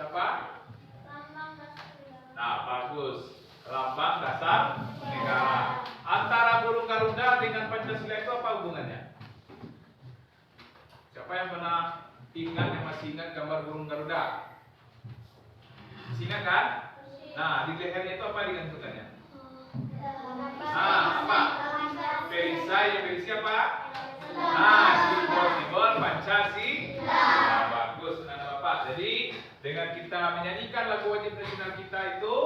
Apa? Lambang dasar negara. Nah, bagus. Lambang dasar negara. Antara burung garuda dengan Pancasila itu apa hubungannya? Siapa yang pernah ingat, yang masih ingat gambar burung garuda? Masih ingat kan? Nah, di lehernya itu apa digantungkannya? Nah, apa? Perisai, yang perisai apa? Nah, simbol Pancasila. Nah, bagus, anak Bapak. Jadi dengan kita menyanyikan lagu wajib nasional kita itu,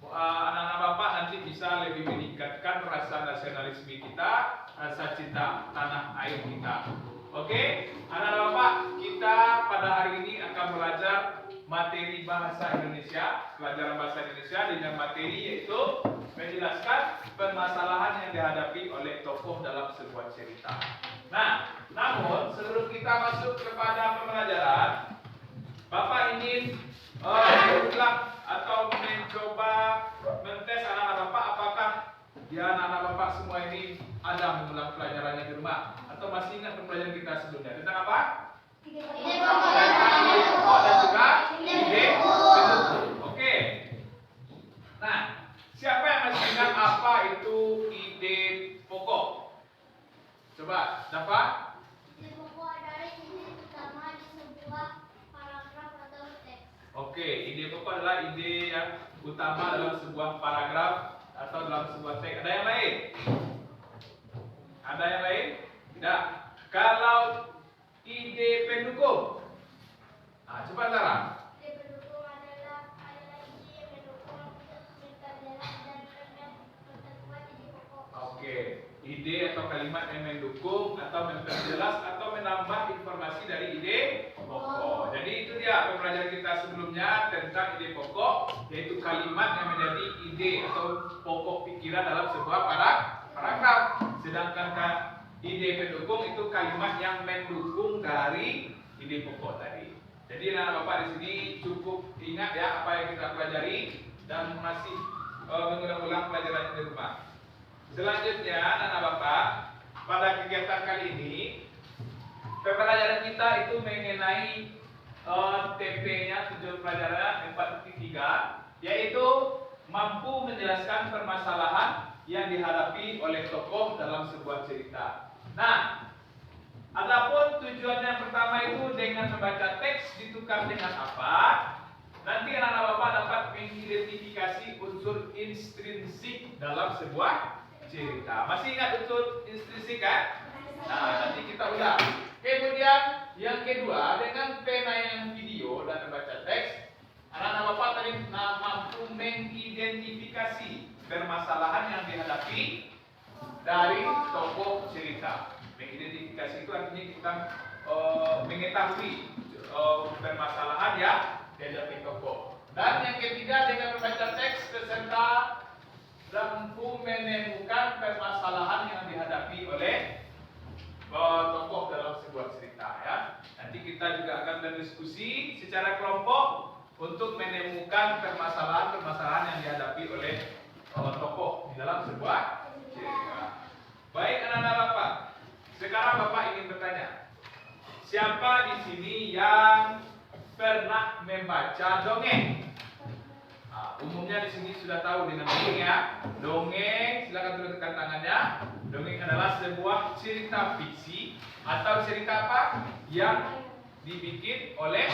anak-anak Bapak nanti bisa lebih meningkatkan rasa nasionalisme kita, rasa cinta tanah air kita. Oke, anak-anak Bapak, kita pada hari ini akan belajar materi bahasa Indonesia, pelajaran bahasa Indonesia dengan materi yaitu menjelaskan permasalahan yang dihadapi oleh tokoh dalam sebuah cerita. Nah, namun sebelum kita masuk kepada pembelajaran, Bapak ingin berulang atau mencoba mentes anak-anak Bapak apakah anak-anak Bapak semua ini ada mengulang pelajarannya di rumah atau masih ingat pembelajaran kita sebelumnya tentang apa? Ide pokok. Dan juga ide pendukung. Oke. Nah, siapa yang masih ingat apa itu ide pokok? Coba, dapat? Ide pokok adalah ide utama di sebuah paragraf atau teks. Oke, ide pokok adalah ide yang utama dalam sebuah paragraf atau dalam sebuah teks. Ada yang lain? Ada yang lain? Tidak. Kalau ide pendukung, nah, coba Zara. Ide pendukung adalah ide yang mendukung cerita jelas dan memperkuat ide pokok. Oke, ide atau kalimat yang mendukung atau memperjelas atau menambah informasi dari ide pokok. Jadi itu dia pembelajaran kita sebelumnya tentang ide pokok, yaitu kalimat yang menjadi ide atau pokok pikiran dalam sebuah paragraf. Sedangkan ide pendukung itu kalimat yang mendukung dari ide pokok tadi. Jadi anak Bapak di sini cukup ingat ya apa yang kita pelajari dan masih mengulang-ulang pelajaran di rumah. Selanjutnya anak Bapak, pada kegiatan kali ini pembelajaran kita itu mengenai TP-nya tujuan pelajaran 4.3, yaitu mampu menjelaskan permasalahan yang dihadapi oleh tokoh dalam sebuah cerita. Nah, adapun tujuan yang pertama itu dengan membaca teks ditukar dengan apa? Nanti anak-anak Bapak dapat mengidentifikasi unsur intrinsik dalam sebuah cerita. Masih ingat unsur intrinsik kan? Nah, nanti kita ulang. Kemudian yang kedua, dengan pena yang video dan membaca teks, anak-anak Bapak tadi mampu mengidentifikasi permasalahan yang dihadapi dari tokoh cerita. Mengidentifikasi itu artinya kita mengetahui permasalahan yang dihadapi tokoh. Dan yang ketiga, dengan membaca teks peserta mampu menemukan permasalahan yang dihadapi oleh tokoh dalam sebuah cerita ya. Nanti kita juga akan berdiskusi secara kelompok untuk menemukan permasalahan-permasalahan yang dihadapi oleh tokoh di dalam sebuah cerita. Baik anak-anak Bapak, sekarang Bapak ingin bertanya, siapa di sini yang pernah membaca dongeng? Nah, umumnya di sini sudah tahu dengan dongeng ya. Dongeng, silakan tuliskan tangannya. Dongeng adalah sebuah cerita fiksi atau cerita apa yang dibikin oleh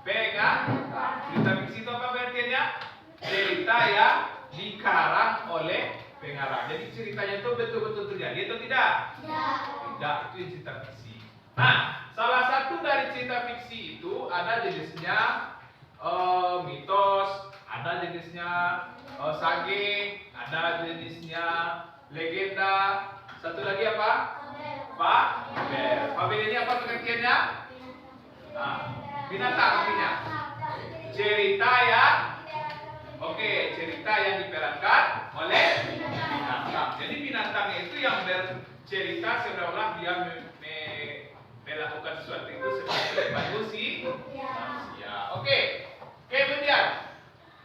pengarang. Cerita fiksi itu apa artinya? Cerita yang dikarang oleh pengarang. Jadi ceritanya itu betul-betul terjadi atau tidak? Tidak, itu cerita fiksi. Nah, salah satu dari cerita fiksi itu ada jenisnya mitos, ada jenisnya sage, ada jenisnya legenda, satu lagi apa? Fabel. Fabel ini apa pengertiannya? Nah, binatang artinya. Cerita yang cerita yang diperankan oleh binatang. Jadi binatang itu yang bercerita seolah-olah dia melakukan sesuatu itu sebagai manusia. Oke. Kemudian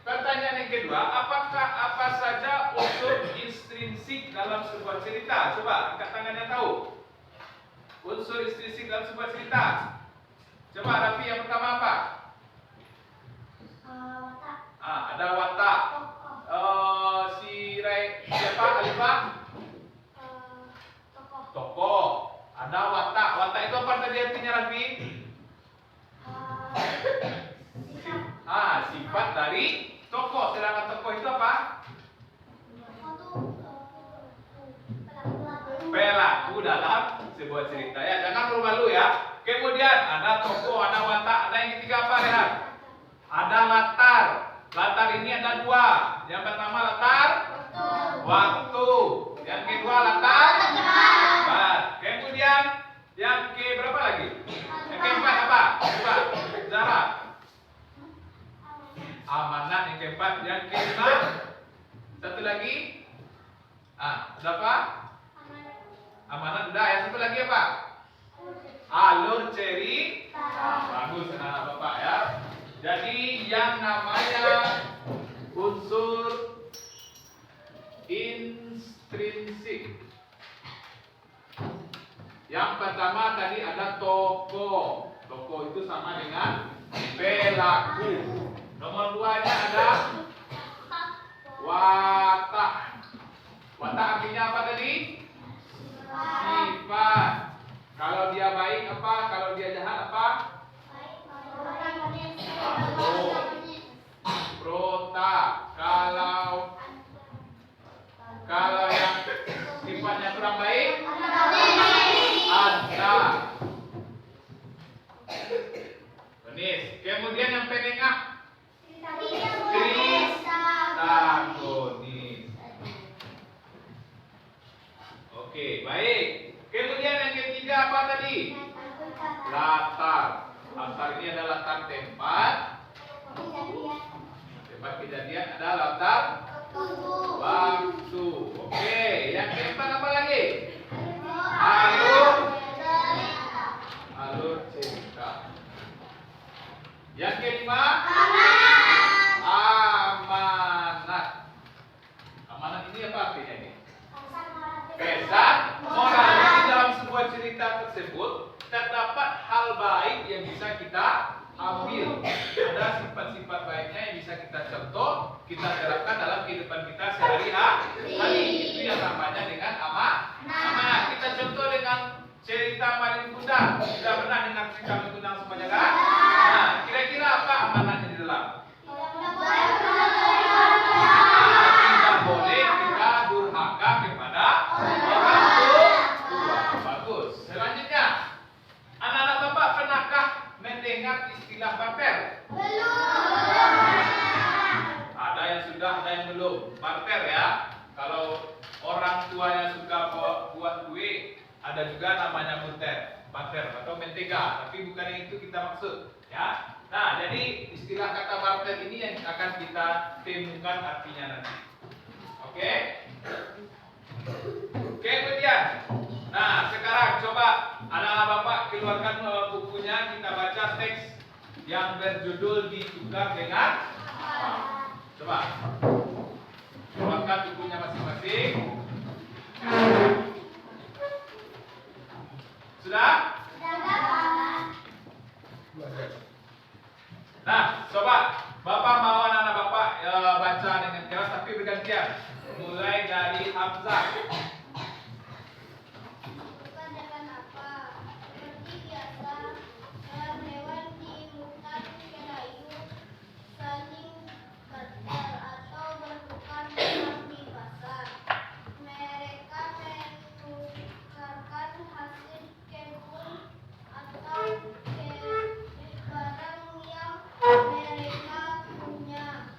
pertanyaan yang kedua, apa saja unsur intrinsik dalam sebuah cerita? Coba angkat tangan yang tahu. Unsur intrinsik dalam sebuah cerita. Coba Raffi, yang pertama apa? sifat dari tokoh. Sedangkan tokoh itu apa? Pelaku dalam sebuah cerita ya. Jangan malu-malu ya. Kemudian ada tokoh, ada watak, ada yang ketiga apa ya? Ada latar. Latar ini ada dua. Yang pertama latar waktu. Yang kedua latar tempat. Kemudian yang ke berapa lagi? Yang keempat apa? Coba Zara. Amanat yang keempat. Yang kelima satu lagi. Ada apa? Amanat udah. Yang satu lagi apa? Alur cerita. Bagus anak Bapak ya. Jadi yang namanya unsur intrinsik. Yang pertama tadi ada tokoh. Tokoh itu sama dengan pelaku. Nomor duanya ada watak. Watak artinya apa tadi? Sifat. Kalau dia baik apa? Kalau dia jahat apa? Prota. Kalau yang sifatnya kurang baik, ada. Benis. Kemudian yang penengah, Kristagonis. Oke, baik. Kemudian yang ketiga apa tadi? Latar. Latar ini adalah latar tempat. Tempat kejadian adalah latar waktu. Oke, yang keempat apa lagi? Alur cerita. Yang kelima amanat. Amanat ini apa artinya ini? Pesan moral. Jadi dalam sebuah cerita tersebut terdapat hal baik yang bisa kita ambil. Ada sifat-sifat baiknya yang bisa kita contoh, kita terapkan dalam kehidupan kita sehari-hari. Itu yang namanya dengan amanat. Kita contoh dengan cerita Malin Kundang. Sudah pernah dengar cerita Malin Kundang semuanya kan? Nah, kira-kira apa amanatnya di dalam? Tidak boleh kita durhaka kepada orang tua. Bagus. Selanjutnya, anak-anak Bapak pernahkah mendengar istilah barter? Ada yang sudah, ada yang belum. Barter ya. Kalau orang tuanya suka buat duit, ada juga namanya barter atau mentega. Tapi bukan yang itu kita maksud, ya. Nah, jadi istilah kata barter ini yang akan kita temukan artinya nanti. Oke? Kemudian, nah sekarang coba anak-anak Bapak keluarkan bukunya, kita baca teks yang berjudul Ditukar dengan Apa. Coba keluarkan bukunya masing-masing. Sudah? Nah, coba Bapak mau anak-anak Bapak baca dengan keras tapi bergantian. Mulai dari Hamzah. Bukan dengan apa? Seperti biasa, hewan-hewan di hutan kelayu saling bertel atau bertukar barang di pasar. Mereka menukarkan hasil kebun atau barang yang mereka punya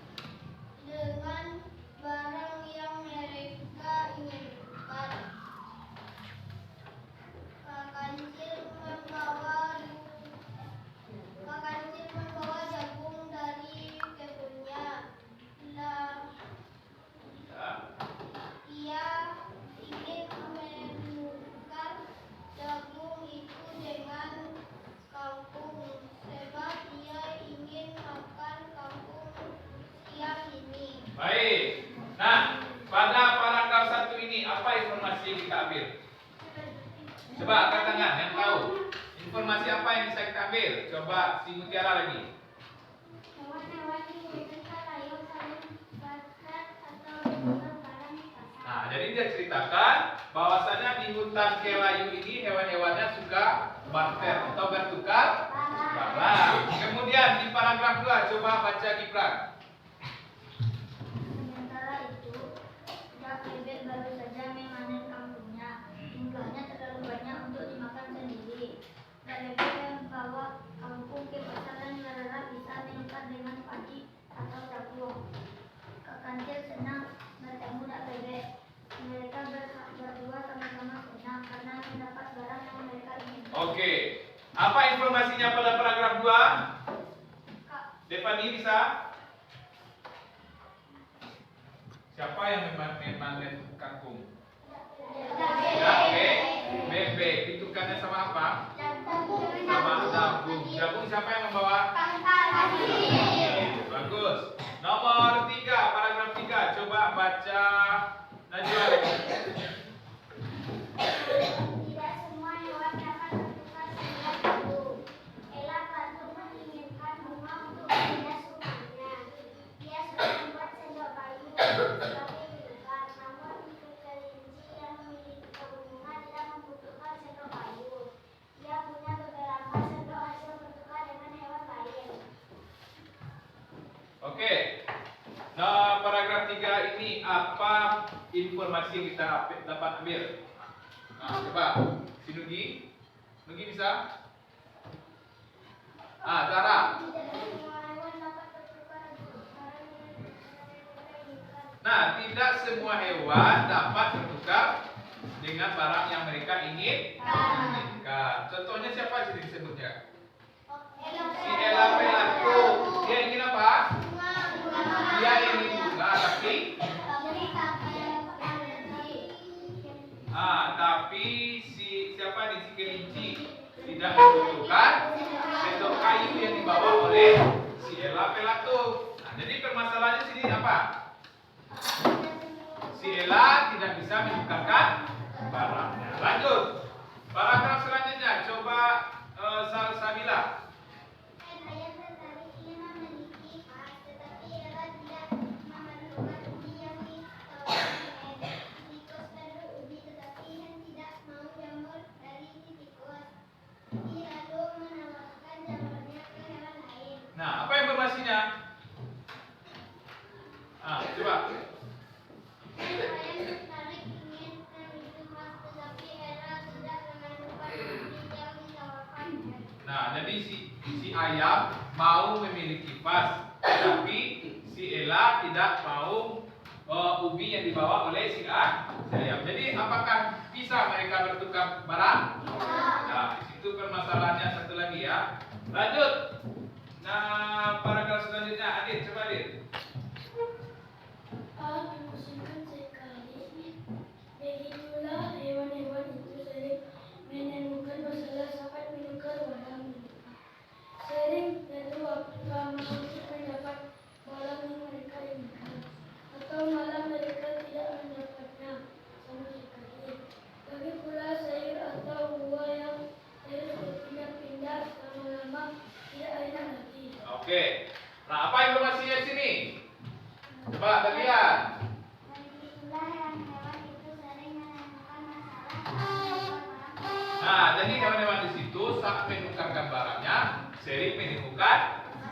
dengan barang yang mereka inginkan. Kakancil membawa jagung dari kebunnya. Ia ingin menukar jagung itu dengan kangkung, sebab ia ingin makan kangkung siang ini. Baik. Nah, pada paragraf 1 ini apa informasi yang kita ambil? Coba angkat tangan yang tahu. Informasi apa yang bisa kita ambil? Coba si Mutiara lagi. Hewan-hewan di hutan kelayu saling bertel atau bertukar barang di pasar. Nah, jadi dia ceritakan bahwasanya di hutan kelayu ini hewan-hewannya suka barter atau bertukar barang. barang. Kemudian di paragraf 2 coba baca Gibran. Sementara itu, Dak Bebek baru saja memanen kangkungnya. Jumlahnya terlalu banyak untuk dimakan sendiri. Dak Bebek yang membawa kangkung ke pasar dan berharap bisa menukar dengan padi atau jagung. Kak Kancil senang bertemu Dak Bebek. Mereka berdua sama-sama senang karena mendapat barang yang mereka inginkan. Oke. Apa informasinya pada paragraf 2? Kak, Devani bisa? Siapa yang memanen kangkung? Bebek. Ditukarnya sama apa? Sama jagung. Jagung siapa yang membawa? Bagus. Nomor 3, paragraf 3. Coba baca Najwa. tidak semua hewan dapat bertukar sendok palu. Ella Batu menginginkan bunga untuk menghias rumahnya. Dia sudah membuat sendok palu sebagai bertukar, namun untuk kelinci yang memiliki kebun bunga tidak membutuhkan sendok palu. Dia punya beberapa sendok hasil bertukar dengan hewan lain. Oke. Nah, paragraf 3 ini apa informasi yang kita dapat ambil? Nah, coba. Si Nugi. Nugi bisa? Zara. Tidak semua hewan dapat bertukar barang dengan mereka inginkan. Nah, tidak semua hewan dapat bertukar dengan barang yang mereka inginkan. Contohnya siapa sih disebutnya? Si Ella Pelaku. Dia ingin apa? Dia ingin bunga, tapi siapa nih, si kelinci tidak membutuhkan sendok kayu yang dibawa oleh si Ella Pelaku. Nah, jadi permasalahannya sini apa? Si Ella tidak bisa menukarkan barangnya. Lanjut. Paragraf selanjutnya, coba Salsabila. Saya tertarik ingin memiliki emas, tetapi Ella tidak memerlukan ubi yang ditawarkan. Tikus perlu ubi, tetapi Hen tidak mau jamur dari tikus. Dia lalu menawarkan jamurnya ke hewan lain. Nah, apa informasinya? Coba. Saya tertarik ingin memiliki emas, tetapi Ella tidak memerlukan ubi yang ditawarkan. Nah, jadi si ayam mau memiliki vas, tapi si Ella tidak mau ubi yang dibawa oleh si ayam. Jadi apakah bisa mereka bertukar barang? Nah, di situ permasalahannya satu lagi ya. Lanjut. Nah, paragraf selanjutnya, Adit, coba Adit. Memusinkan sekali. Begitulah hewan-hewan itu sering menemukan masalah saat menukar barang. Sering perlu waktu lama untuk mendapat barang yang mereka inginkan, atau malah mereka tidak mendapatnya sama sekali. Bagi pula sayur atau buah yang harus berpindah-pindah lama-lama tidak enak lagi. Oke. Nah, apa informasinya di sini? Coba bagian. Begitulah hewan-hewan itu sering menemukan masalah. Nah, jadi hewan-hewan di situ saat menukarkan barangnya sering menemukan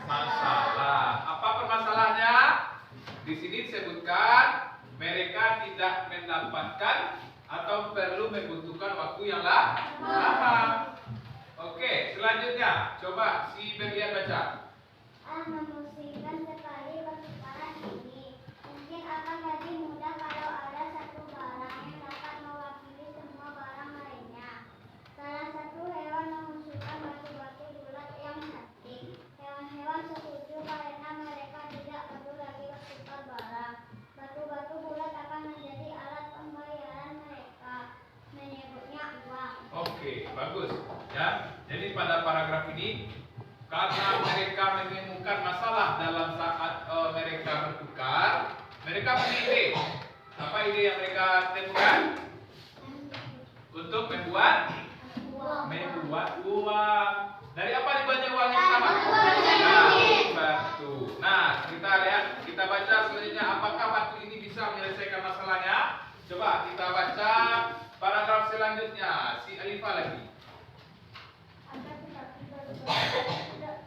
masalah. Apa permasalahannya? Di sini disebutkan mereka tidak mendapatkan atau perlu membutuhkan waktu yang lama. Oke, selanjutnya coba si bagian baca. Memusingkan sekali pertukaran ini. Mungkin akan lebih mudah kalau ada satu barang yang dapat mewakili semua barang lainnya. Salah satu hewan mengusulkan batu-batu bulat yang cantik. Hewan-hewan setuju karena mereka tidak perlu lagi bertukar barang. Batu-batu bulat akan menjadi alat pembayaran mereka. Menyebutnya uang. Oke, bagus. Ya, jadi pada paragraf ini karena mereka menemukan masalah dalam saat mereka bertukar, mereka punya ide. Apa ide yang mereka temukan? Untuk membuat uang. Dari apa dibuatnya uang yang pertama? Dari batu. Nah, kita lihat, kita baca selanjutnya apakah batu ini bisa menyelesaikan masalahnya. Coba kita baca paragraf selanjutnya. Si Alifa lagi. Akan tetapi batu-batu tidak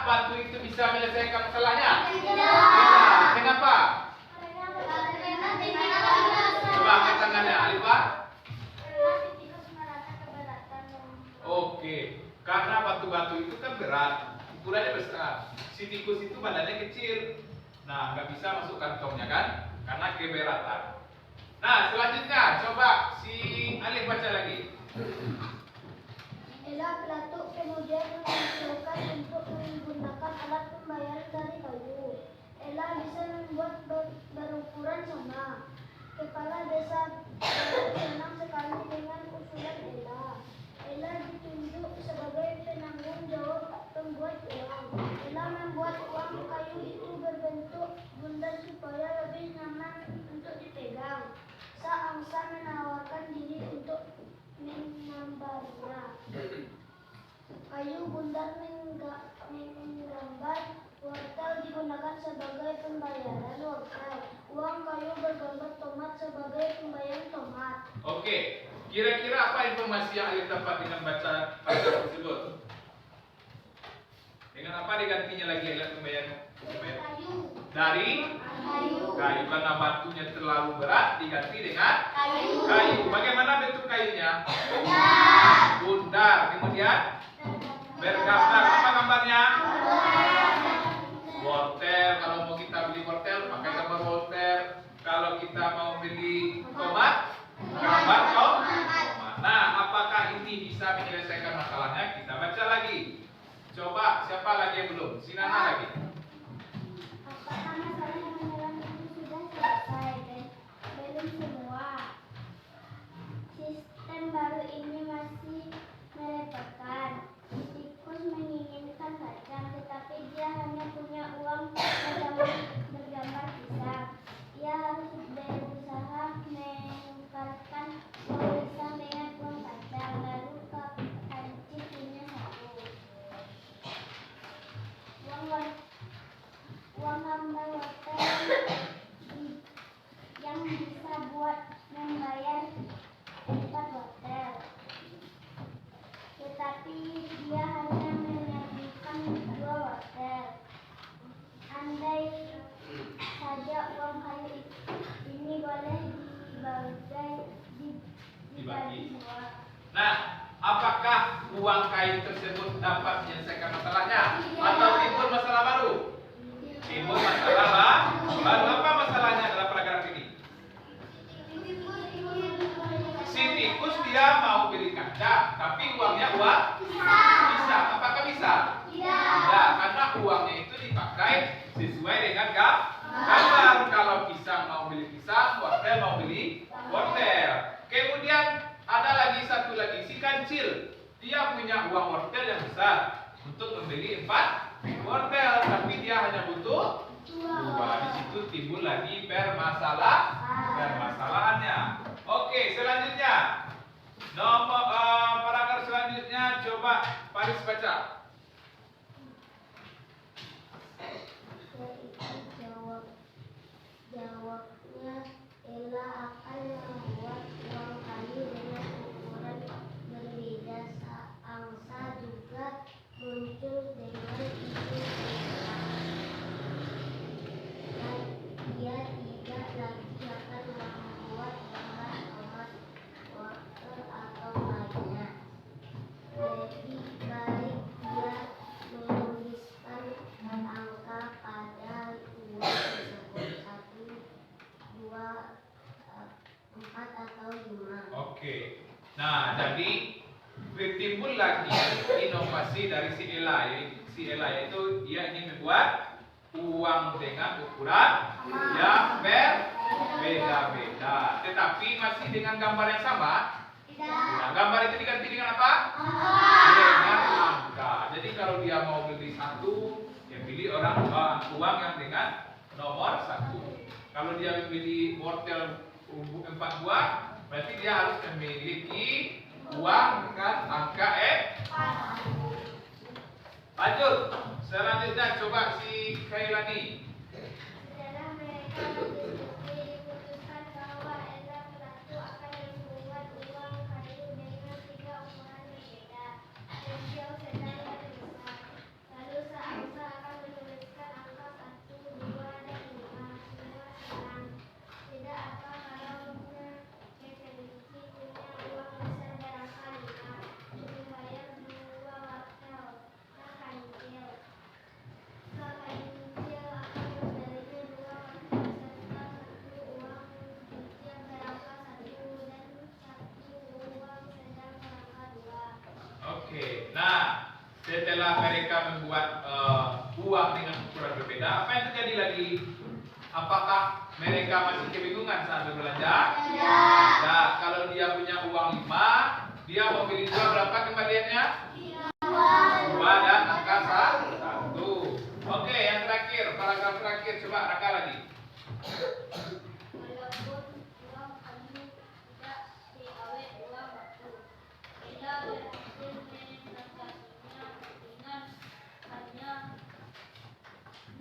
batu itu bisa menyelesaikan masalahnya? Tidak. Kenapa? Coba angkat tangannya, Alifah. Oke, karena batu-batu itu kan berat, ukurannya besar. Si tikus itu badannya kecil, nah nggak bisa masuk kantongnya kan, karena keberatan. Nah selanjutnya coba si Alif baca lagi. Ella Plato kemudian mengusulkan untuk menggunakan alat pembayaran dari kayu. Ella bisa membuat berukuran sama. Kepala desa senang sekali dengan usulan Ella. Ella ditunjuk sebagai penanggung jawab pembuat uang. Ella membuat uang kayu itu berbentuk bundar supaya lebih nyaman untuk dipegang. Saangsa menawarkan diri untuk menggambarnya. Kayu bundar menggambar wortel digunakan sebagai pembayaran wortel. Uang kayu bergambar tomat sebagai pembayaran tomat. Oke, kira-kira apa informasi yang Alif dapat dengan baca paragraf tersebut? Dengan apa digantinya lagi Alif pembayaran? Kayu. Dari kayu, karena batunya terlalu berat diganti dengan kayu. Bagaimana bentuk kayunya? Bundar. Kemudian bergambar. Apa gambarnya? Wortel. Kalau mau kita beli wortel pakai gambar wortel. Kalau kita mau beli tomat, gambar tomat. Nah, apakah ini bisa menyelesaikan masalahnya? Kita baca lagi. Coba siapa lagi yang belum? Sinana lagi. Apakah masalah yang menyelam itu sudah selesai? Belum semua. Sistem baru ini masih merepotkan. Tikus menginginkan kacang, tetapi dia hanya punya uang bergambar pisang. Ia harus berusaha menukarkan uang pisang dengan uang kacang. Lalu kancing punya satu. Uang gambar wortel yang bisa buat membayar 4 wortel. Tetapi dia hanya menyambungkan 2 wortel. Andai saja uang kayu ini boleh dibagi dua. Nah, apakah uang kayu tersebut dapat menyelesaikan masalahnya? Atau timbul masalah baru? Timbul masalah baru. Apa masalahnya dalam paragraf ini? Si tikus dia mau beli kaca, tapi uangnya uang bisa. Apakah bisa? Tidak, karena uangnya itu dipakai sesuai dengan gambar. Kalau pisang mau beli pisang, wortel mau beli wortel. Kemudian ada lagi satu lagi, si kancil. Dia punya uang wortel yang besar untuk membeli 4 wortel, tapi dia hanya butuh 2. Di situ timbul lagi permasalahannya. Oke, selanjutnya nomor paragraf selanjutnya coba Paris baca. Jawabnya, Ella akan membuat uang kayu dengan ukuran berbeda. Saangsa juga muncul dengan ide dan dia tidak lagi akan membuat gambar tomat, wortel atau lainnya. Lebih baik dia menuliskan angka pada uang tersebut 1, 2, 4 atau 5. Oke. Nah, jadi timbul lagi inovasi dari si Ella. Si Ella itu dia ingin membuat uang dengan ukuran yang berbeda-beda, tetapi masih dengan gambar yang sama. Nah, gambar itu diganti dengan apa? Dengan angka. Jadi kalau dia mau beli 1, dia pilih uang yang dengan nomor 1. Kalau dia beli wortel 4 buah, berarti dia harus memiliki uang dengan angka Lanjut. Selanjutnya coba si Kailani. Setelah mereka berdiskusi, diputuskan bahwa Ella Plato akan membuat uang kayu dengan 3 ukuran berbeda, kecil, sedang, dan besar. Lalu seangsa Nah, setelah mereka membuat uang dengan ukuran berbeda, apa yang terjadi lagi? Apakah mereka masih kebingungan saat berbelanja? Ya. Nah, kalau dia punya uang 5, dia mau beli 2, berapa kembaliannya? 2 dan angka 1. Oke, yang terakhir, paragraf terakhir, coba Raka lagi. Walaupun uang kamu tidak diawet uang waktu, bila berhasil mentransaksinya dengan hanya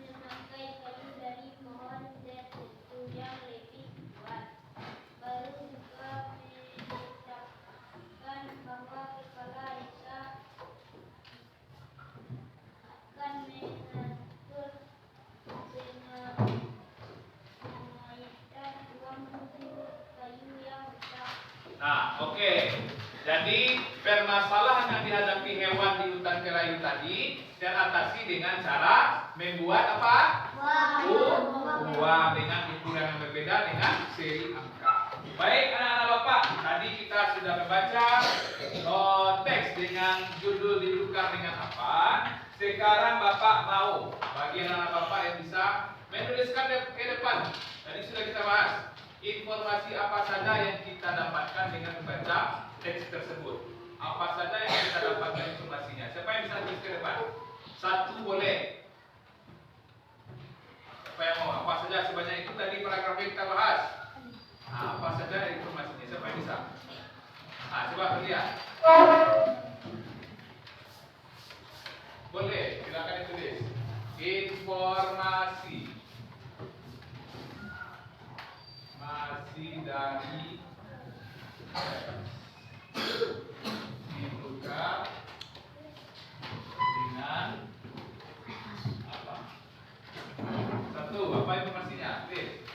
merangkai kayu dari pohon tertentu yang lebih kuat, baru juga menetapkan bahwa kepala desa akan mengatur dengan menaikkan uang kayu yang besar. Nah, oke. Jadi permasalahan yang dihadapi hewan di hutan kerayu tadi teratasi dengan cara membuat apa? Uang dengan ukuran yang berbeda dengan seri angka. Baik anak-anak Bapak, tadi kita sudah membaca teks dengan judul ditukar dengan apa. Sekarang Bapak mau bagi anak-anak Bapak yang bisa menuliskan ke depan. Tadi sudah kita bahas informasi apa saja yang kita dapatkan dengan membaca teks tersebut. Apa saja yang kita dapatkan informasinya. Siapa yang bisa tulis ke depan? 1 boleh. Siapa yang mau? Apa saja sebanyak itu tadi paragraf yang kita bahas. Nah, apa saja informasinya? Siapa yang bisa? Nah, coba lihat. Boleh, silakan ditulis. Informasi masih dari ditukar dengan apa? 1, apa informasinya? Please.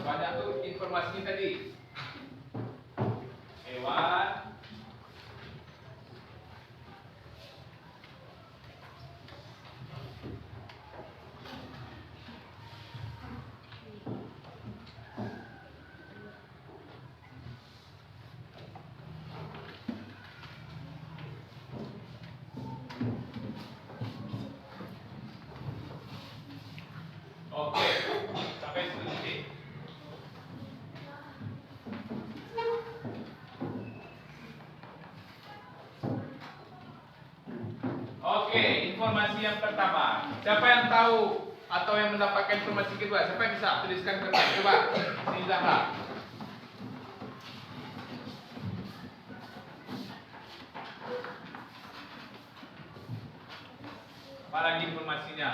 Banyak tuh informasinya tadi. Hewan oke, sampai situ. Oke, informasi yang pertama. Siapa yang tahu atau yang mendapatkan informasi kedua? Siapa yang bisa tuliskan ke depan? Coba, sini Zahra. Apa lagi informasinya?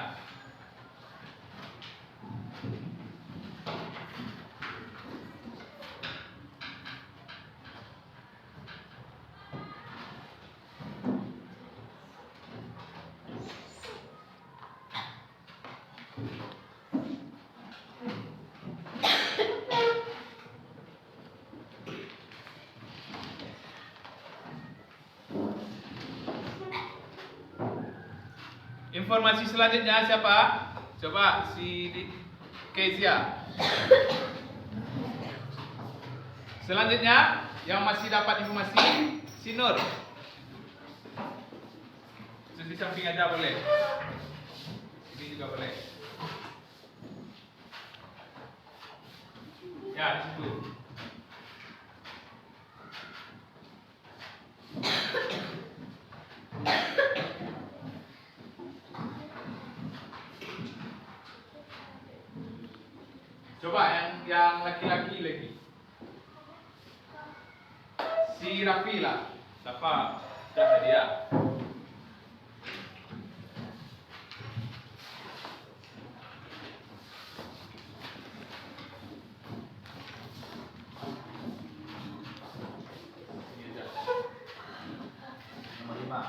Informasi selanjutnya siapa? Coba si Kezia. Selanjutnya yang masih dapat informasi si Nur. Di samping aja boleh. Ini juga boleh. Ya, di situ. Coba yang laki-laki lagi. Si Rafila. Dapat dah dia. Nomor 5.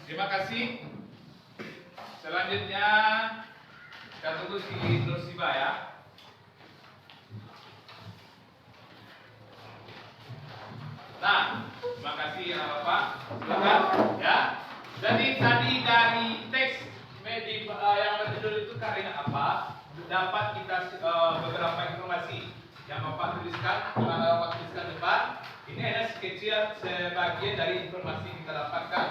Terima kasih. Selanjutnya kita tunggu si Nursiba ya. Nah, terima kasih ya Bapak. Silakan ya. Jadi tadi dari teks yang berjudul itu karya apa, dapat kita beberapa informasi yang Bapak tuliskan, Bapak tuliskan depan. Ini hanya sekecil sebagian dari informasi yang kita dapatkan.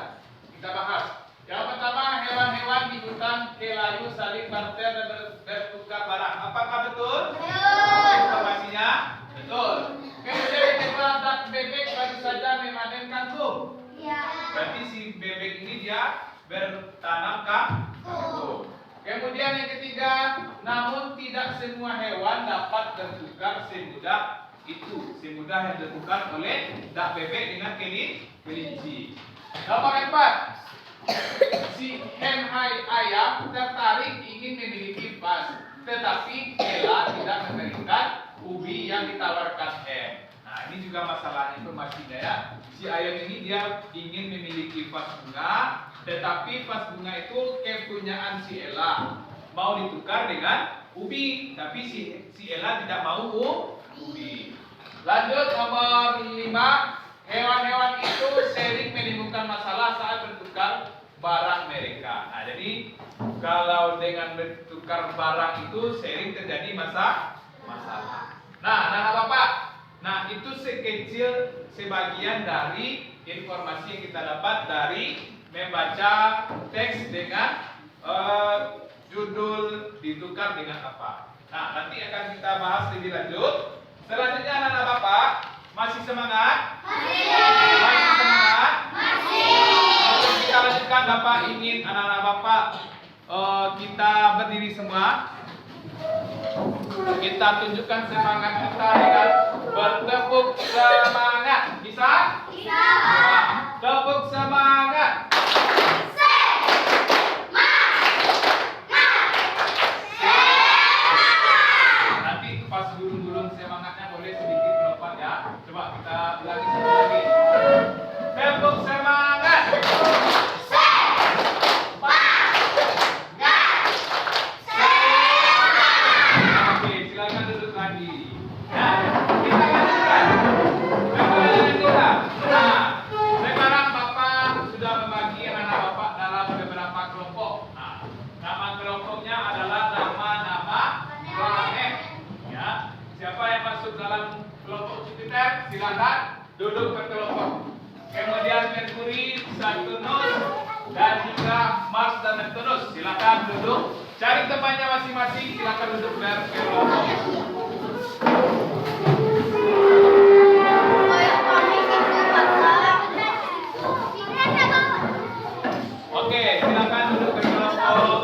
Kita bahas. Yang pertama, hewan-hewan di hutan kelayu saling barter dan bertukar barang. Apakah betul? Betul. Informasinya betul. Kemudian yang kedua, dan bebek baru saja memanen kangkung. Iya. Berarti si bebek ini dia bertanam kangkung. Kemudian yang ketiga, namun tidak semua hewan dapat bertukar semudah itu. Semudah yang dilakukan oleh dak bebek dengan kelinci. Nomor 4. Si hen hai ayam tertarik ingin memiliki vas, tetapi Ella tidak memberikan ubi yang ditawarkan hen. Nah, ini juga masalah informasinya ya. Si ayam ini dia ingin memiliki vas bunga, tetapi vas bunga itu kepunyaan si Ella. Mau ditukar dengan ubi, tapi si Ella tidak mau ubi. Lanjut nomor 5. Hewan-hewan itu sering menimbulkan masalah saat bertukar barang mereka. Nah, jadi kalau dengan bertukar barang itu sering terjadi masalah. Nah, Bapak. Nah, itu sekecil sebagian dari informasi yang kita dapat dari membaca teks dengan judul ditukar dengan apa. Nah, nanti akan kita bahas lebih lanjut. Selanjutnya anak-anak Bapak masih semangat? Masih semangat? Oke, kita lanjutkan. Bapak ingin anak-anak Bapak kita berdiri semua. Kita tunjukkan semangat kita dengan bertepuk semangat. Bisa? Bisa. Tepuk semangat. Nanti pas gurung-gurung semangatnya boleh sedikit melompat ya. Coba kita ulangi satu lagi. Tepuk semangat. Silakan duduk berkelompok. Kemudian Merkuri, Saturnus, dan juga Mars dan Neptunus. Silakan duduk. Cari temannya masing-masing. Silakan duduk berkelompok. Oke, silakan duduk berkelompok.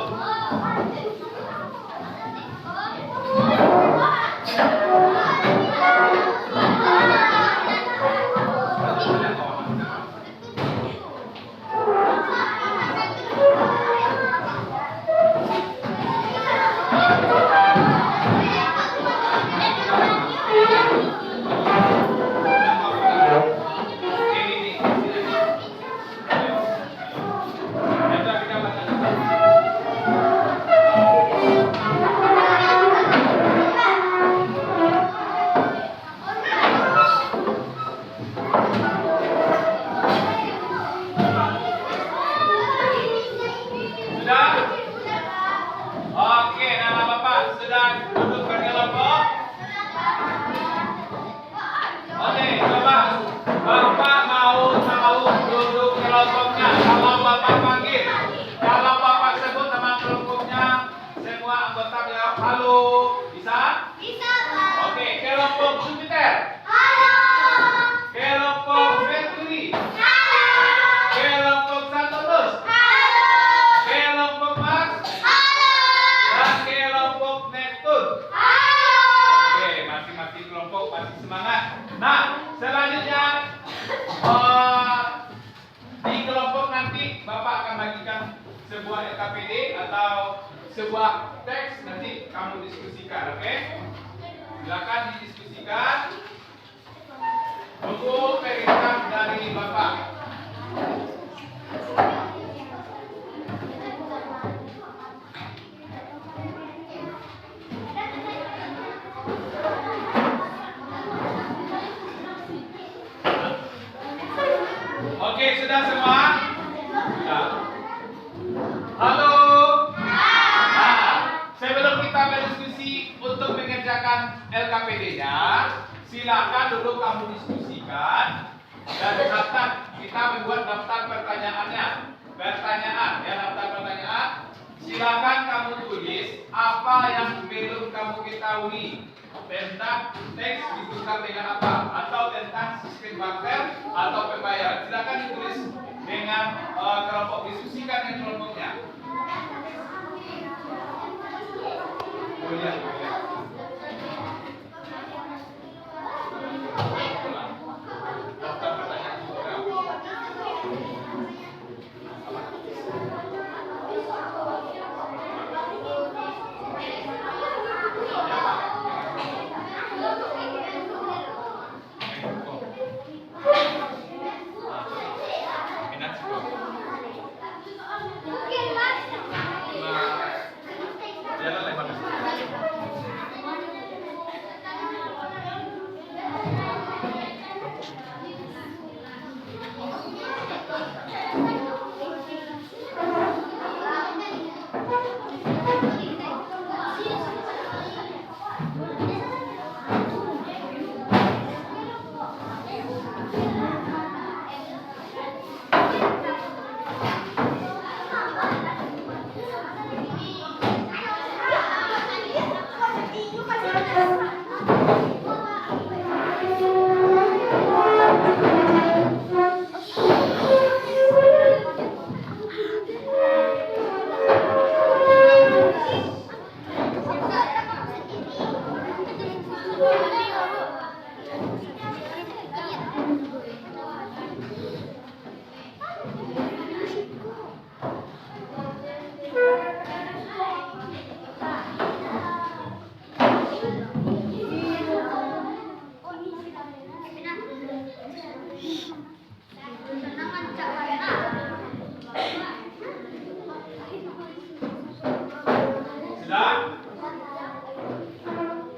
sebuah LKPD atau sebuah teks nanti kamu diskusikan, oke? Silakan didiskusikan. Tunggu perintah dari Bapak. LKPD-nya, silakan dulu kamu diskusikan dan kita membuat daftar pertanyaannya. Daftar pertanyaan. Silakan kamu tulis apa yang belum kamu ketahui tentang teks ditukar dengan apa, atau tentang sistem barter atau pembayaran. Silakan ditulis dengan kelompok, diskusikan dengan kelompoknya. Boleh. Daftar pertanyaan juga.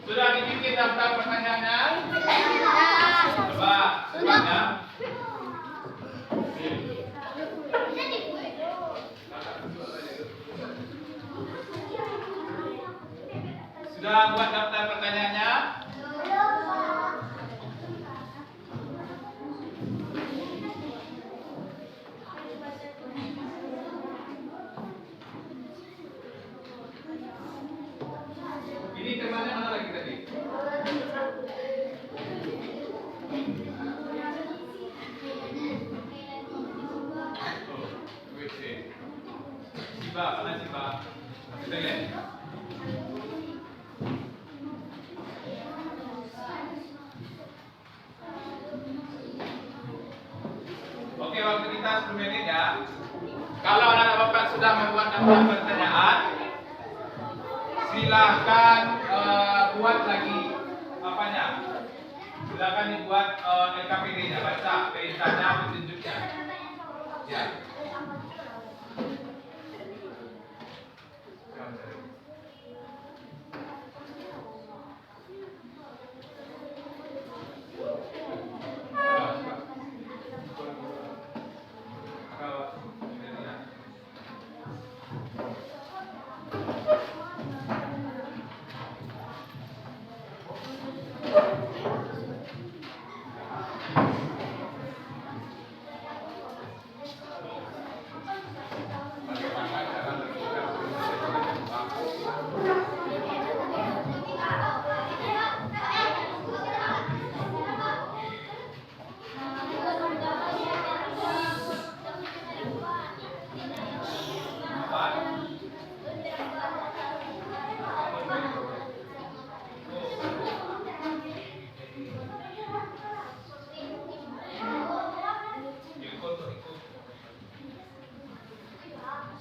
Sudah dibikin daftar pertanyaannya? Coba semuanya. Sudah buat daftar pertanyaannya? Ini temannya mana lagi tadi? Siba, mana Siba? Kita lihat. Oke, waktu kita 10 menit ya. Kalau anak bapak sudah membuat daftar pertanyaan, silahkan buat lagi apanya. Silakan dibuat LKPD-nya, baca perintahnya, petunjuknya. Ya.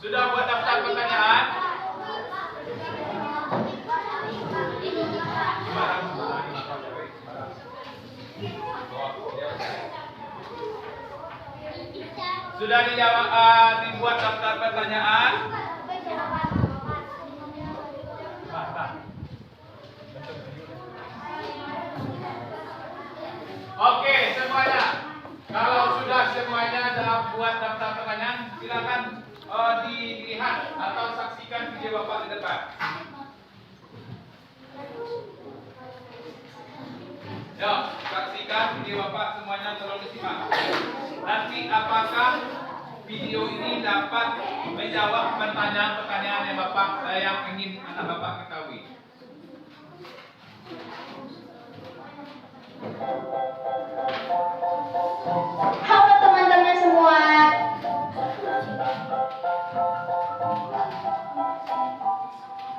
Sudah buat daftar pertanyaan? Sudah dijawab, dibuat daftar pertanyaan? Oke, semuanya. Kalau sudah semuanya dalam buat daftar pertanyaan, silakan dilihat atau saksikan video Bapak di depan. Yuk, saksikan video Bapak semuanya, tolong disimak. Nanti apakah video ini dapat menjawab pertanyaan-pertanyaan yang yang ingin anak Bapak ketahui? Halo teman-teman semua.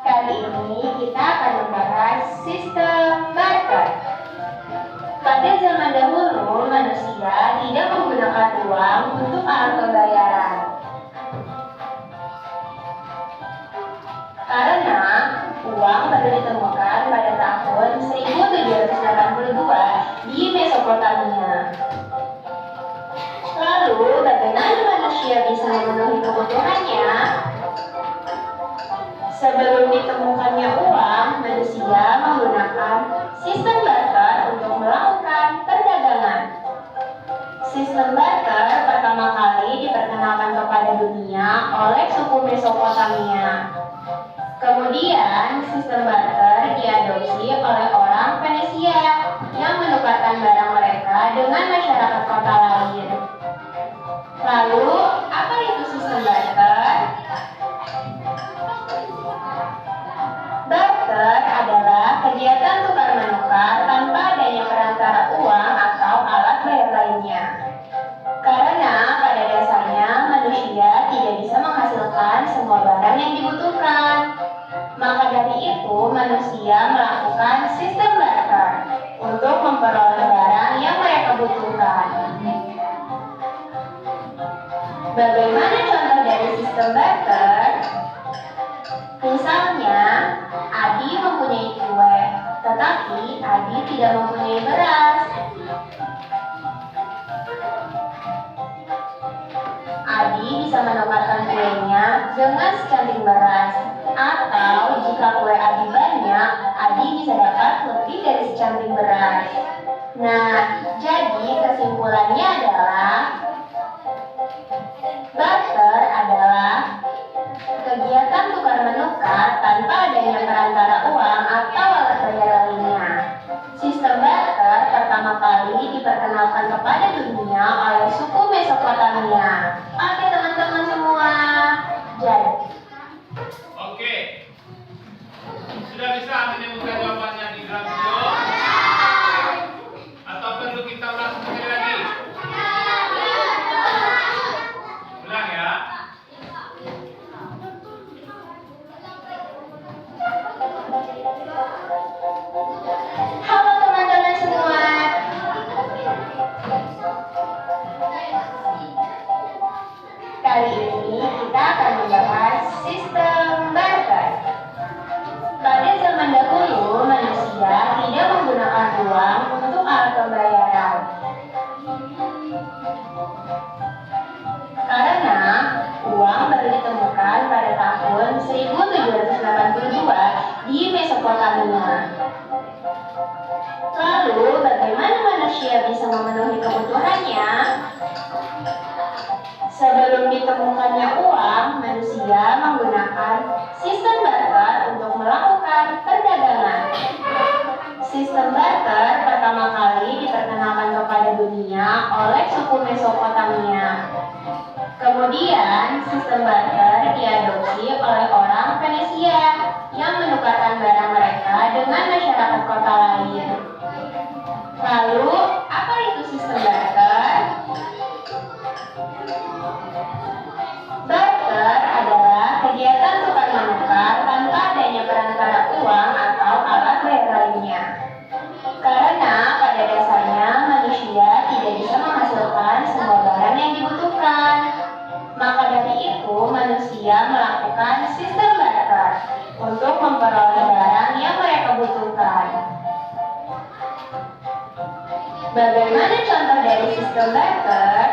Kali ini kita akan membahas sistem barter. Pada zaman dahulu, manusia tidak menggunakan uang untuk alat pembayaran. Karena uang baru ditemukan pada tahun 1782 di Mesopotamia. Lalu, bagaimana manusia bisa memenuhi kebutuhannya? Sebelum ditemukannya uang, manusia menggunakan sistem barter untuk melakukan perdagangan. Sistem barter pertama kali diperkenalkan kepada dunia oleh suku Mesopotamia. Kemudian, sistem barter diadopsi oleh orang Venesia yang menukarkan barang mereka dengan masyarakat kota lain. Lalu, apa itu sistem barter? Barter adalah kegiatan tukar-menukar tanpa adanya perantara uang atau alat bayar lainnya. Karena pada dasarnya manusia tidak bisa menghasilkan semua barang yang dibutuhkan. Maka dari itu manusia melakukan sistem barter untuk memperoleh barang yang mereka butuhkan. Bagaimana contoh dari sistem barter? Misalnya, Adi mempunyai kue, tetapi Adi tidak mempunyai beras. Adi bisa menukarkan kuenya dengan secanting beras. Atau jika kue Adi banyak, Adi bisa dapat lebih dari secanting beras. Nah, jadi kesimpulannya adalah barter adalah kegiatan tukar-menukar tanpa adanya perantara uang atau alat bayar lainnya. Sistem barter pertama kali diperkenalkan kepada dunia oleh suku Mesopotamia. Oke teman-teman semua, jadi. Oke. Sudah bisa menemukan jawabannya di dalam video? Atau perlu kita ulang sekali lagi? Ulang ya. Halo teman-teman semua. Kali ini kita akan membahas sistem barter. Pada zaman dahulu, manusia tidak menggunakan uang untuk alat pembayaran. Karena uang baru ditemukan pada tahun 1782 di Mesopotamia. Lalu, bagaimana manusia bisa memenuhi kebutuhannya? Sebelum ditemukannya uang, manusia menggunakan sistem barter untuk melakukan perdagangan. Sistem barter pertama kali diperkenalkan kepada dunia oleh suku Mesopotamia. Kemudian, sistem barter diadopsi oleh orang Venesia yang menukarkan barang mereka dengan masyarakat kota lain. Lalu, apa itu sistem barter? Barter adalah kegiatan tukar-menukar tanpa adanya perantara uang atau alat bayar lainnya. Karena pada dasarnya manusia tidak bisa menghasilkan semua barang yang dibutuhkan. Maka dari itu manusia melakukan sistem barter untuk memperoleh barang yang mereka butuhkan. Bagaimana contoh dari sistem barter?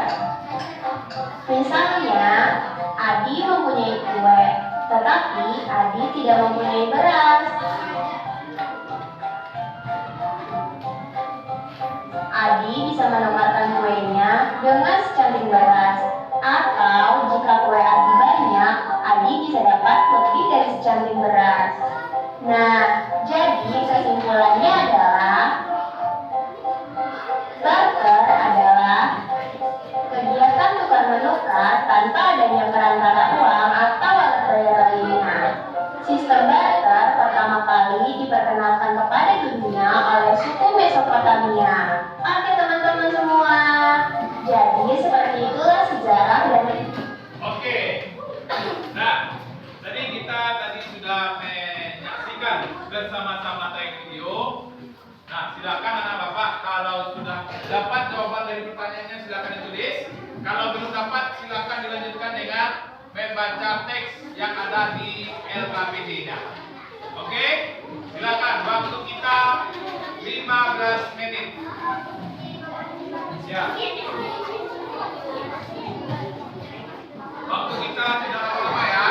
Misalnya, Adi mempunyai kue, tetapi Adi tidak mempunyai beras. Adi bisa menukarkan kuenya dengan secanting beras. Atau jika kue Adi banyak, Adi bisa dapat lebih dari secanting beras. Nah, jadi kesimpulannya adalah bersama-sama tayang video. Nah, silakan anak bapak kalau sudah dapat jawaban dari pertanyaannya silakan ditulis. Kalau belum dapat silakan dilanjutkan dengan membaca teks yang ada di LKPD-nya. Oke? Silakan, waktu kita 15 menit. Ya. Waktu kita tidak lama-lama ya.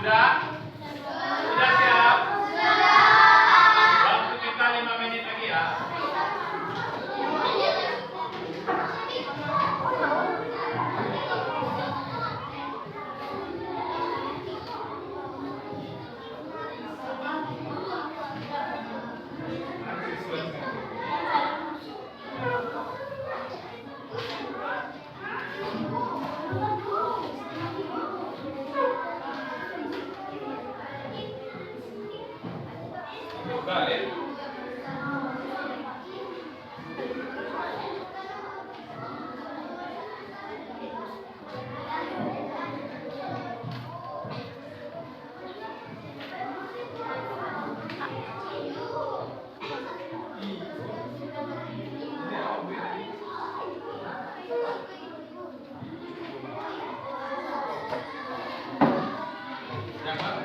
Sudah? Sudah siap? Waktu kita 5 menit lagi ya. Balik. Yang mana?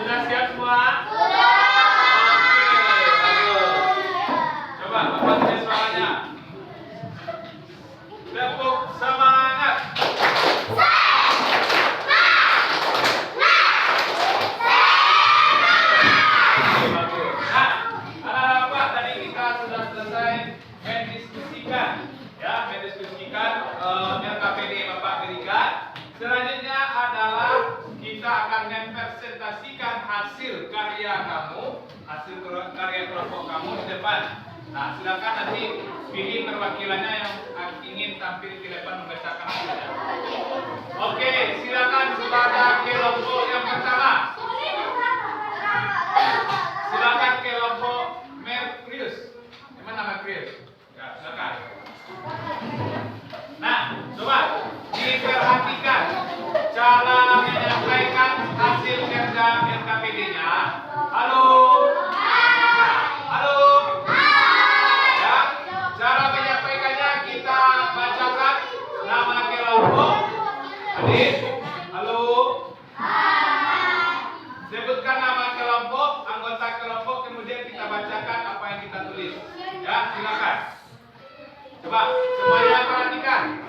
Sudah siap semua? Oke, bagus. Coba Bapak tulis suaranya. Tepuk semangat. Bagus. Nah, Pak, tadi kita sudah selesai mendiskusikan, LKPD Bapak berikan. Selanjutnya adalah kita akan mempresentasikan hasil karya kamu, hasil karya kelompok kamu di depan. Nah, silakan nanti pilih perwakilannya yang ingin tampil di depan membacakan hasilnya. Oke, silakan kepada kelompok yang pertama. Silakan kelompok Merkurius. Gimana Merkurius? Ya, silakan. Nah, coba diperhatikan cara menyampaikan hasil kerja LKPD-nya. Halo. Halo. Ya, cara menyampaikannya kita bacakan nama kelompok. Adik. Halo. Sebutkan nama kelompok, anggota kelompok, kemudian kita bacakan apa yang kita tulis. Ya, silakan. Coba semuanya perhatikan.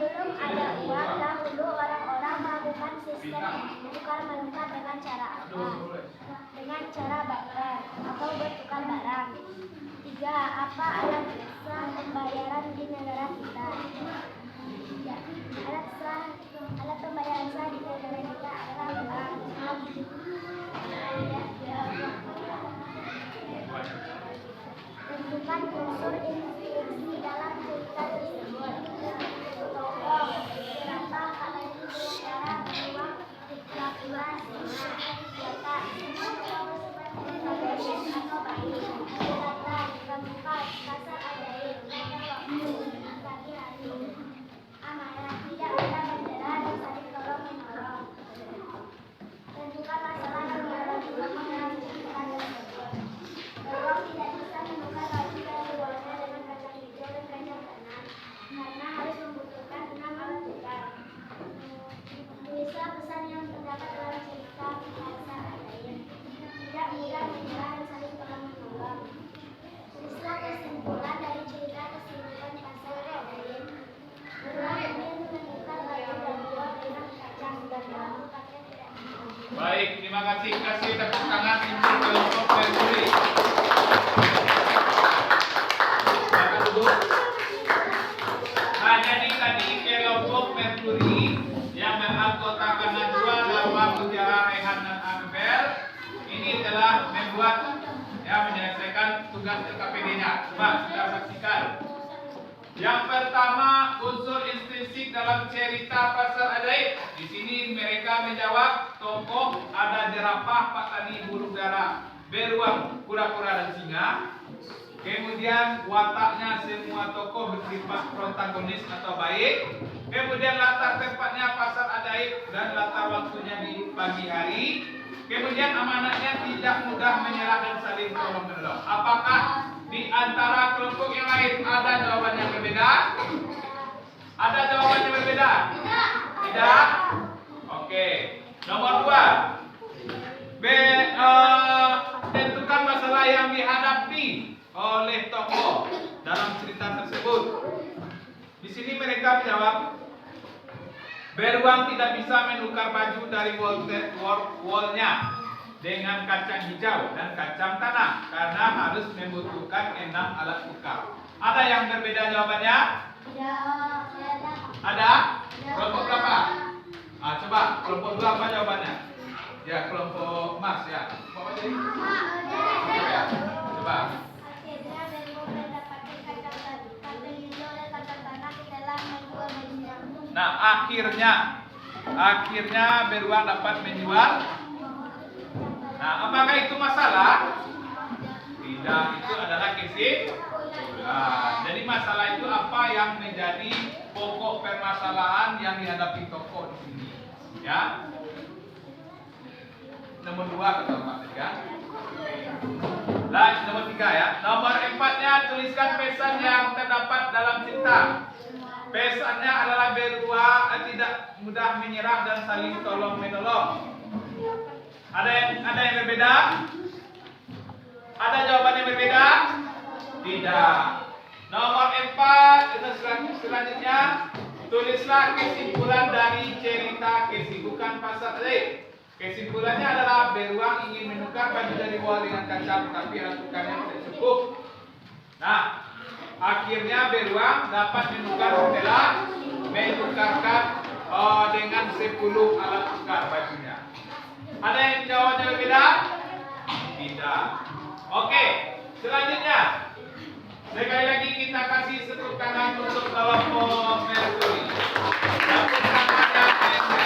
Sebelum ada uang, dahulu orang-orang melakukan sistem menukar-menukar dengan cara apa? Dengan cara barter atau bertukar barang. 3. Apa alat sah pembayaran di negara kita? Alat pembayaran sah di negara kita adalah bank. Tentukan unsur instruksi dalam cerita tersebut. Tokoh, berapa kali cara uang 13 senjata atau bayi kata keempat kasar ajaib waktu pagi-hari amanah tidak ada bendera dan saling tolong menolong. Tentukan masalah yang dialami dalam cerita tersebut. Beruang tidak bisa menukar baju dan luarnya dengan kacang hijau dan kacang tanah karena harus membutuhkan 6 alat tukar. Tulislah pesan yang terdapat dalam cerita bahasa ajaib. Tidak mudah menyerah dan saling tolong menolong. Tulislah kesimpulan dari cerita keseluruhan pasal ajaib. Beruang ingin menukar baju dan luar dengan kacang dan nampaknya tidak mampu. Baik, terima kasih. Kasih tepuk tangan untuk kelompok Merkuri. Silakan duduk. Nah, jadi tadi kelompok Merkuri yang beranggotakan Najwa, Lawa, Mutiara, Rehan, dan Amber ini telah menyelesaikan tugas LKPD-nya. Coba kita saksikan. Yang pertama, unsur intrinsik dalam cerita pasar ajaib. Di sini mereka menjawab tokoh ada jerapah, Pak Tani, burung dara, beruang, kura-kura, dan singa. Kemudian wataknya semua tokoh bersifat protagonis atau baik. Kemudian latar tempatnya pasar ajaib dan latar waktunya di pagi hari. Kemudian amanatnya tidak mudah menyerah dan saling tolong menolong. Apakah di antara kelompok yang lain ada jawaban yang berbeda? Ada jawaban yang berbeda? Tidak? Oke. Nomor 2. Tentukan masalah yang dihadapi oleh tokoh dalam cerita tersebut. Di sini mereka menjawab, beruang tidak bisa menukar baju dari wall-nya dengan kacang hijau dan kacang tanah karena harus membutuhkan 6 alat tukar. Ada yang berbeda jawabannya? Ada? Kelompok berapa? Coba kelompok 2 apa jawabannya? Ya, kelompok Mas ya. Apa tadi? Ya. Coba. Nah, akhirnya beruang dapat menjual. Nah, apakah itu masalah? Tidak, itu adalah kesimpulan. Jadi masalah itu apa yang menjadi pokok permasalahan yang dihadapi tokoh di sini, ya. Nomor 2 kata Pak Tiga. Nah, nomor 3 ya. Nomor 4-nya tuliskan pesan yang terdapat dalam cerita. Pesannya adalah beruang tidak mudah menyerah dan saling tolong menolong. Ada yang berbeda? Ada jawaban yang berbeda? Tidak. Nomor 4 itu selanjutnya tulislah kesimpulan dari cerita kesibukan pasar. Kesimpulannya adalah beruang ingin menukar baju dari wol dengan kaca, tapi ratukannya tidak cukup. Nah, akhirnya beruang dapat menukar setelah menukarkan dengan 10 alat tukar bajunya. Ada yang jawabnya berbeda? Tidak. Oke, selanjutnya sekali lagi kita kasih tepuk tangan untuk kelompok Mercury. Tepuk tangannya Mercury.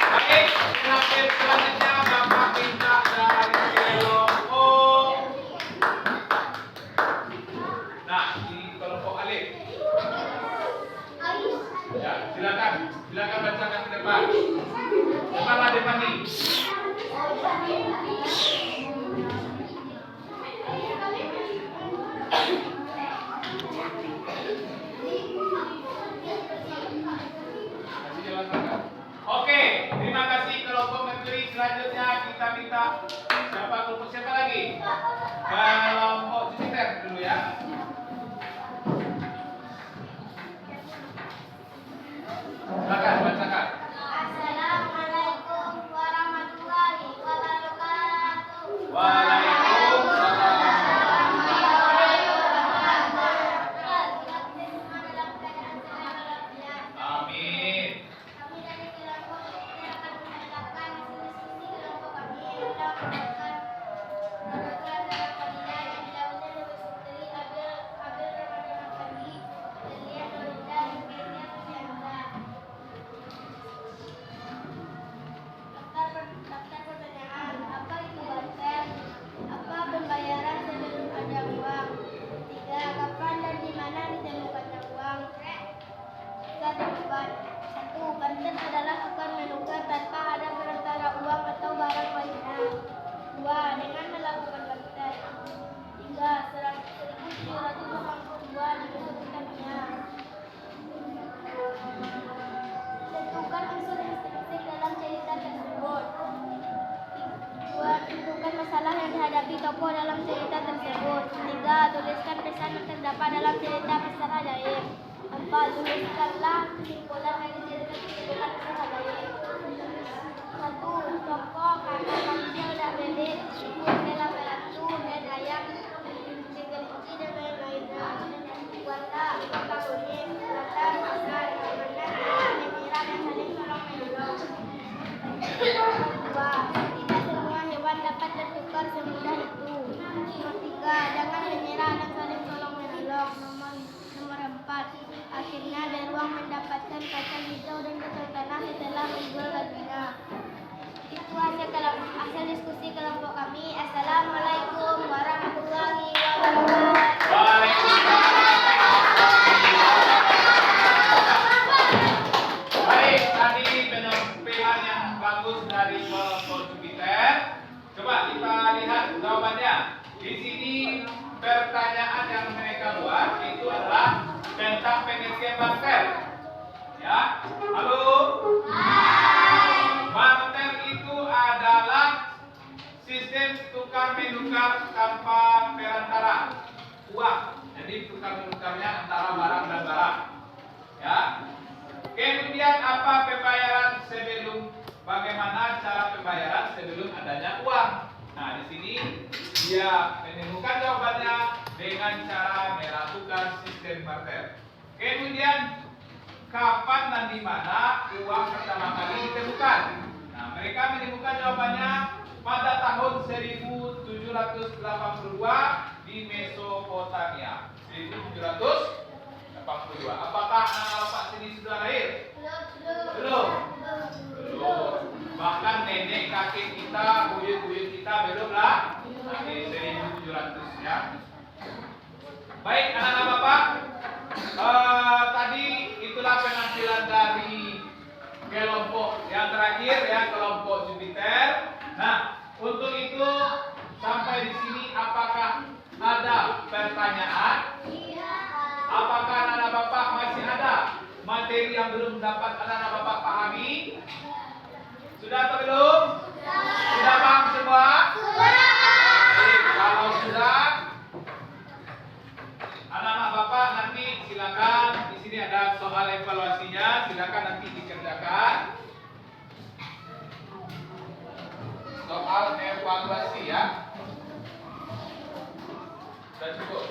Baik, selanjutnya Bapak minta dari kelompok. Nah, di kelompok Alif. Ya, silakan bacakan ke depan. Kepala depan nih. Oke, terima kasih kelompok Mercury. Selanjutnya kita minta siapa lagi? Kelompok Jupiter dulu ya. Silakan bacakan. Assalamualaikum warahmatullahi wabarakatuh. Waalaikumsalam. Amin. Kami dari kelompok ini akan menanyakan diskusi kelompok kami yang mendapatkan peraturan dalam pemilihan yang dilakukan oleh Sutri Abel Ramadan Pagi dan Lia Norinda Indonesia Susianda. Daftar pertanyaan. Apa itu barter? Apa pembayaran sebelum ada uang? 3. Kapan dan di mana ditemukannya uang? 1. Barter adalah tukar menukar tanpa ada perantara uang atau barang lainnya. 2. Dengan melakukan barter. 3. 1782 disebutkannya. Tentukan unsur instruktif dalam cerita tersebut. 2. Tentukan masalah yang dihadapi tokoh dalam cerita tersebut. 3. Tuliskan pesan yang terdapat dalam cerita Kisah Ajaib. 4. Tuliskanlah kesimpulan dari cerita kesibukan Kisah Ajaib. 1. Tokoh karena manusia udah belit, ikut bela pelatu dan ayam, kelinci dan lain-lainnya. Wanda, tukang unik, Rata, pasar, keamanan, menyerah dan saling tolong menolong. 2. Tidak semua hewan dapat tertukar semudah itu. 3. Jangan menyerah dan saling tolong menolong. Nomor 4. Akhirnya beruang mendapatkan kacang hijau dan kacang tanah setelah menjual bajunya. Itu hasil diskusi kelompok kami. Assalamualaikum warahmatullahi wabarakatuh. Baik, tadi penampilan yang bagus dari kelompok Jupiter. Coba kita lihat jawabannya. Di sini pertanyaan yang mereka buat itu adalah tentang pengertian barter. Ya, halo. Barter itu adalah sistem tukar menukar tanpa perantara uang. Jadi tukar menukarnya antara barang dan barang. Ya. Kemudian apa bagaimana cara pembayaran sebelum adanya uang? Nah, di sini dia menemukan jawabannya dengan cara melakukan sistem barter. Kemudian kapan dan di mana uang pertama kali ditemukan? Nah, mereka menemukan jawabannya pada tahun 1782 di Mesopotamia. 1782. Apakah anak Pak sini sudah lahir? Baik, anak-anak Bapak, tadi itulah penampilan dari kelompok yang terakhir ya, kelompok Jupiter. Nah, untuk itu sampai di sini apakah ada pertanyaan? Apakah anak-anak Bapak masih ada materi yang belum dapat anak-anak Bapak pahami? Sudah atau belum? Sudah paham semua? Baik, kalau sudah, anak-anak Bapak nanti silakan, di sini ada soal evaluasinya, silakan nanti dikerjakan. Soal evaluasi ya. Sudah cukup.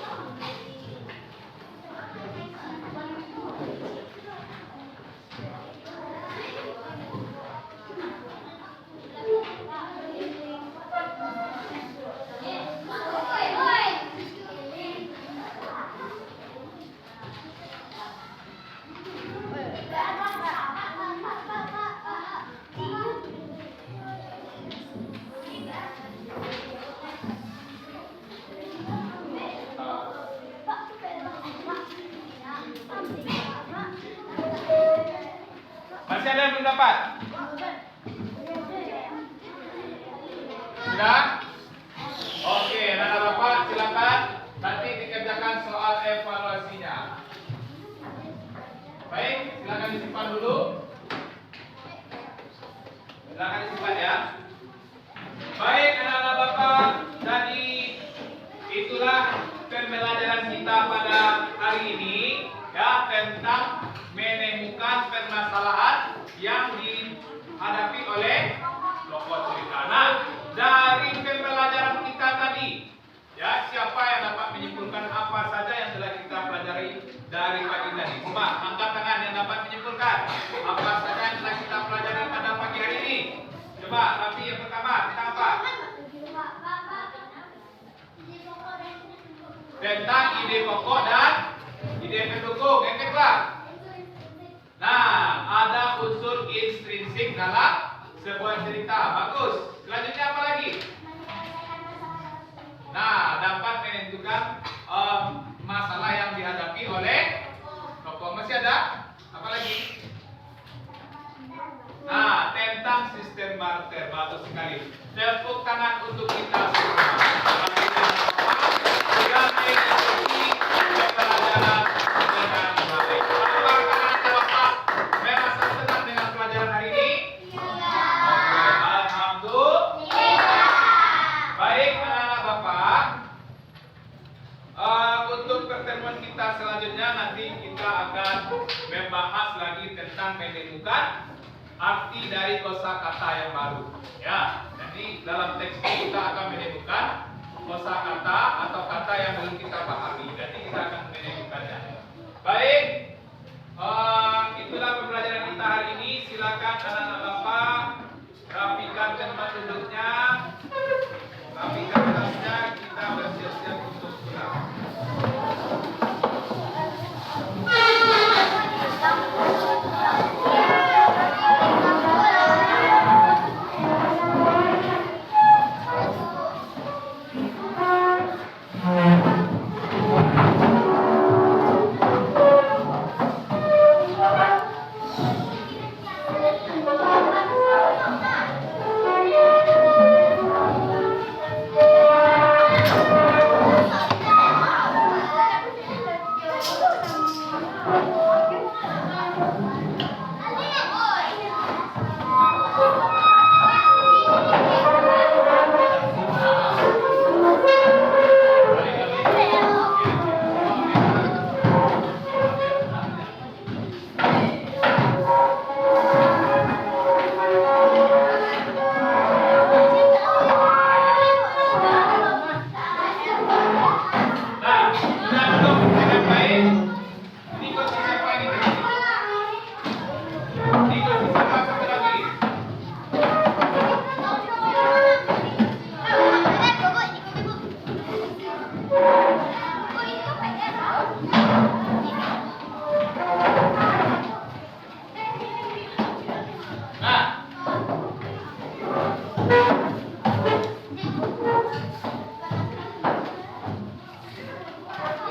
Masih ada yang belum dapat? Sudah? Oke, anak-anak Bapak silakan nanti dikerjakan soal evaluasinya. Baik, silakan disimpan dulu. Silakan disimpan ya. Baik, anak-anak Bapak, jadi itulah pembelajaran kita pada hari ini ya, tentang menemukan permasalahan yang dihadapi oleh tokoh cerita. Nah, dari pembelajaran kita tadi, ya, siapa yang dapat menyimpulkan apa saja yang telah kita pelajari dari pagi tadi? Coba angkat tangan yang dapat menyimpulkan apa saja yang telah kita pelajari pada pagi hari ini. Coba, Raffi yang pertama, tentang apa? Tentang ide pokok dan ide pendukung. Yang kedua, nah, ada unsur intrinsik dalam sebuah cerita. Bagus. Selanjutnya apa lagi? Nah, dapat menentukan masalah yang dihadapi oleh tokoh. Masih ada? Apa lagi? Nah, tentang sistem barter. Bagus sekali. Tepuk tangan untuk kita semua. Yang mengikuti pembelajaran dengan baik. Apakah anak-anak Bapak merasa senang dengan pelajaran hari ini? Oke, alhamdulillah. Baik, anak-anak Bapak. Untuk pertemuan kita selanjutnya nanti kita akan membahas lagi tentang menemukan arti dari kosakata yang baru. Ya, jadi dalam teks ini kita akan menemukan kosakata atau kata yang belum kita pahami. Jadi kita akan menemukannya. Baik, itulah pembelajaran kita hari ini. Silakan anak-anak Bapak rapikan tempat duduknya, rapikan tasnya, kita bersiap-siap untuk pulang.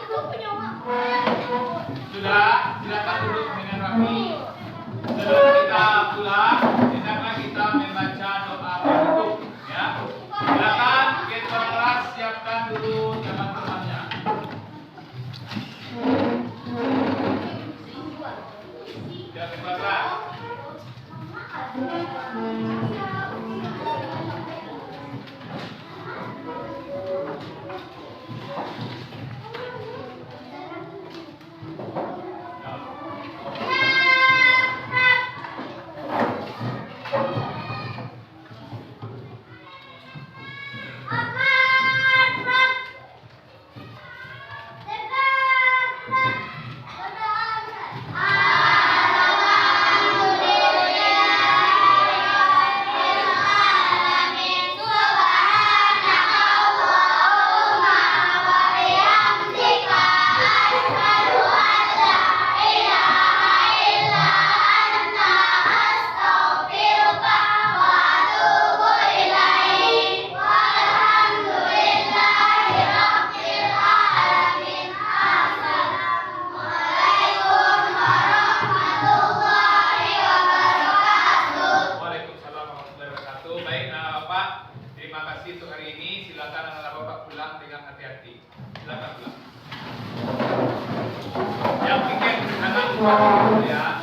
Aku punya silakan duduk dengan rapi. Sebelum kita pulang, hendaklah kita membaca doa penutup, ya. Silakan ketua kelas siapkan dulu teman-temannya. Ya, ketua kelas. Waalaikumsalam warahmatullahi wabarakatuh. Baik, Bapak, terima kasih untuk hari ini. Silakan anak Bapak pulang dengan hati-hati. Silakan pulang. Yang pikir anak Bapak ya.